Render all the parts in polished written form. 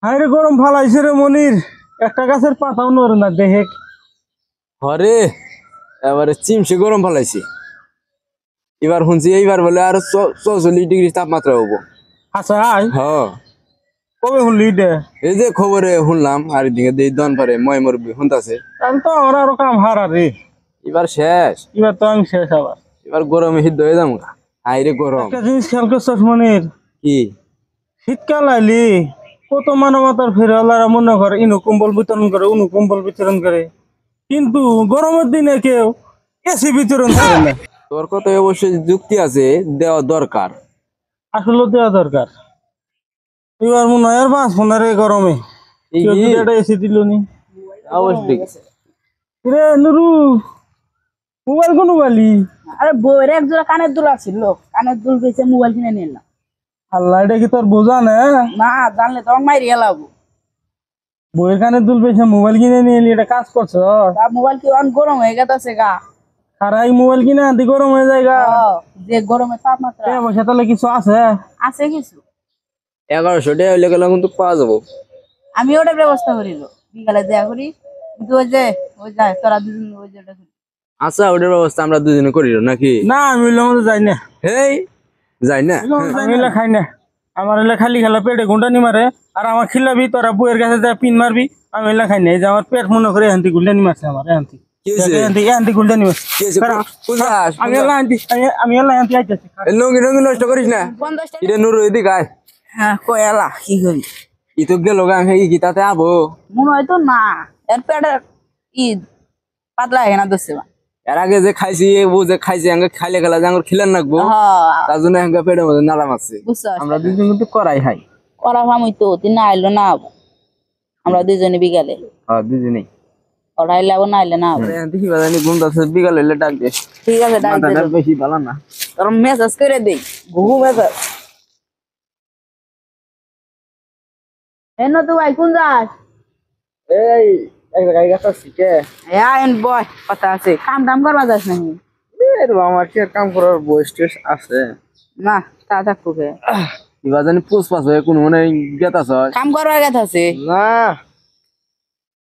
হায়রে গরম ফালাইছে রে মনির, একটা গাছের পাতাও নড়ে না দেহে। হরে এবারে চিমসে গরম ফেলাইছি। এবার শুনছি এইবার বলে আরো 44 ডিগ্রি তাপমাত্রা হবো। আচ্ছা আয় হ কবে শুনলি দে? এই যে খবরে শুনলাম আর এদিকে দেই দন পারে ময় মরবি শুনতাছে। আমি তো আমার আরো কাম হারা রে। এবার শেষ, এবার তো আমি শেষ আবার। এবার গরমে সিদ্ধ হয়ে যাবো। হাইরে গরম। একটা জিনিস খেয়াল করছিস মনির, কি শীতকাল আইলি কত মানবতার ফেরিওয়ালারা মনে করে ইনু কম্বল বিতরণ করে উনু কম্বল বিতরণ করে, কিন্তু গরমের দিনে কেউ এসি বিতরণ করে না। তোর কথা অবশ্যই যুক্তি আছে, দেওয়া দরকার। আসলে দেওয়া দরকার। এবার মনে হয় আর বাঁচবো না রে গরমে। কেউ যদি একটা এসি দিল নি। অবশ্যই রে নুরু, মোবাইল কোন বালি? আরে বইয়ের এক জোড়া কানের দুল আছিল, কানের দুল বেচে মোবাইল কিনে নিলাম। আল্লাহ, এটা কি তোর বোঝা না? না জানলে তো মাইরি এলাবো। বইয়ের কানে দুল পেয়েছে মোবাইল কিনে নিয়ে এলি, এটা কাজ করছ? তা মোবাইল কি অন গরম হয়ে গেছে গা। খারাই মোবাইল কিনে আনতে গরম হয়ে যায় গা। যে গরমের তাপমাত্রা পয়সা তাহলে কিছু আছে? আছে কিছু, 1100 টাকা হইলে গেলে কিন্তু পাওয়া যাবো। আমি ওটার ব্যবস্থা করিল বিকালে দেয়া করি, কিন্তু ওই যায় তোরা দুজন ওই যেটা করি। আচ্ছা ওটার ব্যবস্থা আমরা দুজনে করি নাকি? না আমি ওইগুলোর মধ্যে যাই না। হেই যাই না, আমি এগুলো খাই না। আমার এগুলো খালি খেলা পেটে গুন্ডানি মারে, আর আমার খিলাবি তোরা বইয়ের কাছে যা পিন মারবি। আমি এগুলো খাই না। এই যে আমার পেট মনে করে এখান থেকে গুন্ডানি মারছে, আমার এখান থেকে কি হয়েছে? এখান থেকে গুন্ডানি মারছে। কি হয়েছে? কোথায়? আমি এগুলো আনছি, আমি এগুলো আনতে আইতেছি। লঙ্গি লঙ্গি নষ্ট করিস না। 50 টাকা। এটা নুরু এদিক আয়। হ্যাঁ কয়লা কি করি, ই তো গেল গান খাই কি তাতে আবো। মনে হয় তো না এর পেটের ঈদ পাতলা হয়ে না দোষে। এর আগে যে খাইছি ও যে খাইছি আঙ্গে খাইলে গেলা যে আঙ্গুর খিলান নাকবো, তার জন্য আঙ্গে পেটের মধ্যে নাড়াম আছে। বুঝছো আমরা দুজন কিন্তু করাই খাই। করা ভামই তো তুই না আইলো না আবো। আমরা দুজনে বিকালে হ্যাঁ দুজনেই ওরা আইলে আবো না আইলে না আবো। দেখি বাজানি ঘুমতাছে, বিকাল হইলে ডাক দে। ঠিক আছে ডাক দে, মাথাটা বেশি ভালো না। তোর মেসেজ করে দেই ঘুঘু মেসেজ। এনো তো ভাই কোন যাস? এই এক জায়গায় গেছে কে? আইন বয় কথা আছে, কাম টাম করবা যাস নাকি? আমার কি আর কাম করার বয়স টয়স আছে? না তা থাকবো কে কি বাজানি পোষ পাস হয়ে কোনো মানে গেতাছ? কাম করবার গেছে আছে না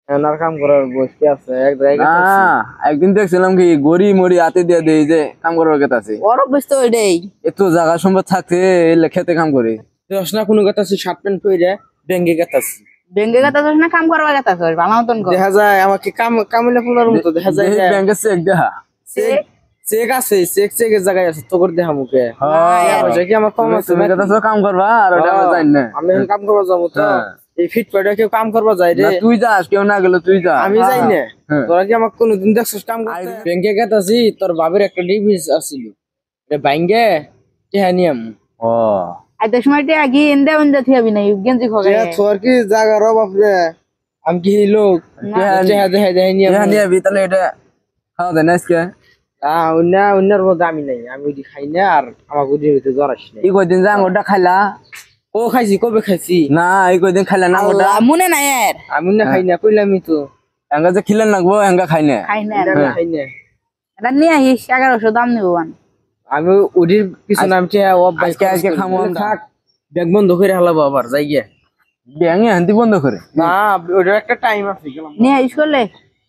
এনার কাম করার বয়স কি আছে? এক জায়গায় গেছে। একদিন দেখছিলাম কি গড়ি মরি হাতে দিয়ে দেই যে কাম করার গেতাছে। ওর বুঝতে ওইটাই এত জায়গা সম্ভব থাকতে এলে খেতে কাম করে দশ না কোনো গেতাছে, শার্ট প্যান্ট পরে ব্যাংকে গেতাছে। বেঙ্গে গেছে না কাম করবার গেছে আছে ভালো মতন কর। দেখা যায় আমাকে কামিলে পুনর মতো দেখা যায় ব্যাংকে চেক দেখা চেক আছে, চেকের জায়গায় আছে তোর দেখা মুখে। হ্যাঁ কি আমার কম আছে, তুমি গেতাছ কাম করবা আর ওটা আমি জানি না। আমি কাম করবা যাবো তো এই ফিট পড়ে কেউ কাম করবা যায় রে? তুই যাস, কেউ না গেল তুই যা, আমি যাই না। তোরা কি আমাকে কোনদিন দেখছিস কাম করতে? ব্যাংকে গেতাছি, তোর বাবার একটা ডিভিস আছিল এটা ব্যাংকে টেহা নিয়াম। ও আইতে সময় তে আগে এন্ডে এন্ডে থিয়াবি নাই গেঞ্জি খগে তোর কি জায়গা রে বাপ রে? আমি কি লোক টেহা দেহে নিয়াবি তাহলে এটা খাওয়া দেয় না আজকে? অন্যের মধ্যে আমি নাই, আমি ওইটি খাই না। আর আমাকে ওইটি হইতে জ্বর আসি না। এই কয়দিন যে আঙুরটা খাইলা? ও খাইছি, কবে খাইছি? না এই কয়দিন খাইলা না আঙুরটা? মনে নাই এর আমি না খাই না, কইলামই তো এঙ্গা যে খিলেন লাগবো এঙ্গা খাই না। খাই না খাই না। এটা নিয়ে আইস 1100 দাম নিব বান। আমি ওদির কিছু নামছে আজকে খামো থাক। ব্যাগ বন্ধ করে হালাবো আবার যাই গিয়া ব্যাঙে হান্তি বন্ধ করে না, ওটার একটা টাইম আছে। নিয়ে আইস করলে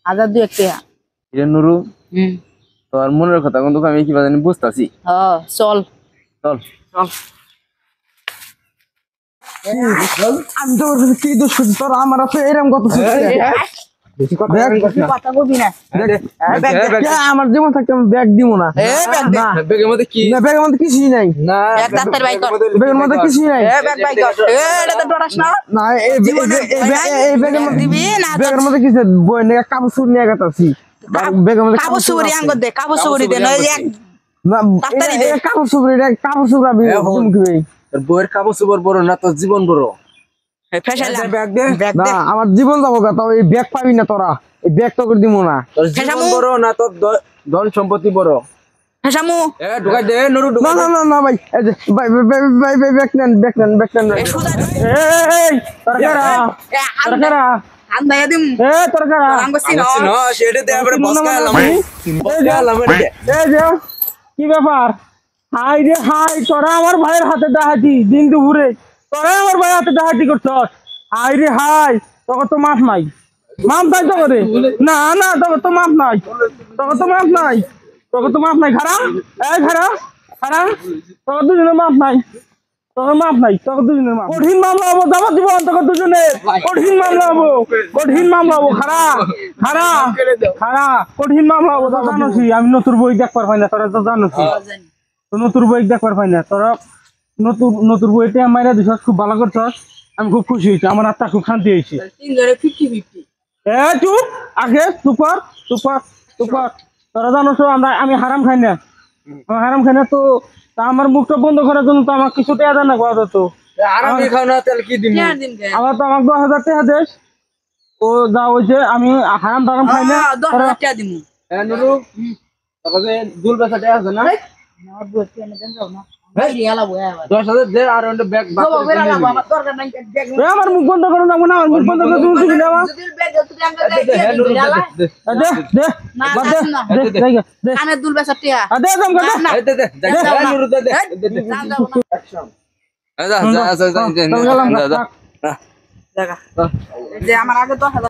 1002 টাকা। এটা নুরু তোর মনের কথা কিন্তু আমি কি জানি বুঝতাছি। হ্যাঁ চল চল চল। আমি তো কি দোষ করছি তোর? আমার আছে এরকম কত কথা কবি না। আমার জীবন থাকতে আমি ব্যাগ দিব না। ব্যাগের মধ্যে কি? না ব্যাগের মধ্যে কিছুই নাই। না এক ডাক্তার ভাই কর, ব্যাগের মধ্যে কিছুই নাই। ব্যাগ ভাই কর। এটা তো ডরাস না। না এই ব্যাগের মধ্যে দিবি না ব্যাগের মধ্যে কিছু বই নিয়ে কাপড় চুর নিয়ে গেতাছি। ব্যাগের মধ্যে কাবু সুরি আঙ্গ দে, কাবু সুরি দে নয় এক ডাক্তারি দে। কাপড় চুর এটা কাপড় চুর আমি তোর বইয়ের কাপড় চোপড় বড় না তোর জীবন বড়? ফেসালা ব্যাগ দে। না আমার জীবন যাবো গা, তাও এই ব্যাগ পাবি না তোরা। এই ব্যাগ তো করে দিব না। তোর জীবন বড় না তোর ধন সম্পত্তি বড়? ফেসামু এ ঢুকাই দে নুরু না ঢুকাই না না না ভাই, এই যে ভাই ব্যাগ নেন এ সুদা এই তরকারা তরকারা আন্দায়া দিম তরকারা আঙ্গ সিনো না সেটা দে আবার বসকা এলাম রে। এই যে কি ব্যাপার? হাই রে হাই, তোরা আমার ভাইয়ের হাতে ডাহাতি দিন দুপুরে, তোরা আমার ভাইয়ের হাতে ডাহাতি করছস। হাই রে হাই, তোকে তো মাপ নাই, মাপ নাই তো করে, না না তোকে তো মাপ নাই, তোকে তো মাপ নাই, তোকে তো মাপ নাই, খারা এই খারা খারা, তোকে দুজনের মাপ নাই, তোকে মাপ নাই, তোকে দুজনের মাপ, কঠিন মামলা হবো, যাবো দিব তোকে দুজনের, কঠিন মামলা হবো, কঠিন মামলা হবো, খারা খারা খারা, কঠিন মামলা হবো, তো জানোসি আমি নতুন বই দেখবার পাই না, তোরা তো জানোসি, তো নতুন বই দেখবার পাই না, তোরা নতুন নতুন বইতে মাইরা দিছস, খুব ভালো করছস, আমি খুব খুশি হয়েছি, আমার আত্মা খুব শান্তি হয়েছে। 3 জনে 50-50 এ চুপ, আগে সুপার সুপার সুপার, তোরা জানো তো আমি হারাম খাই না, আমি হারাম খাই না, তো তা আমার মুখটা বন্ধ করার জন্য তো আমার কিছু টাকা দেন না কথা, তো আরামে খাও না তাহলে কি দিমু? কেন দিন গে আবার তো আমাকে 10,000 টাকা দেশ, ও যা হয়েছে আমি হারাম টারাম খাই না, 10,000 টাকা দিমু নুরু তারপরে দুল বেসাটা আছে না? আমার বউকে এনে দেন যাও না ভাই রিয়ালা বয়া 10,000 দে আর ওটা ব্যাগ বাবা বেরা না বাবা দরকার নাই ব্যাগ এ আমার মুখ বন্ধ করো না, আমার মুখ বন্ধ করে তুমি দিবি না আমার, যদি ব্যাগ তুই আঙ্গা দেখ রিয়ালা দে দে না বাদ দে না দে দে দে কানে দুল বেসা টিয়া দে দম দে না দে দে নুরু দে দে না যাও না যা যা যা গেলাম যা থাক। জায়গা যে আমার আগে 10,000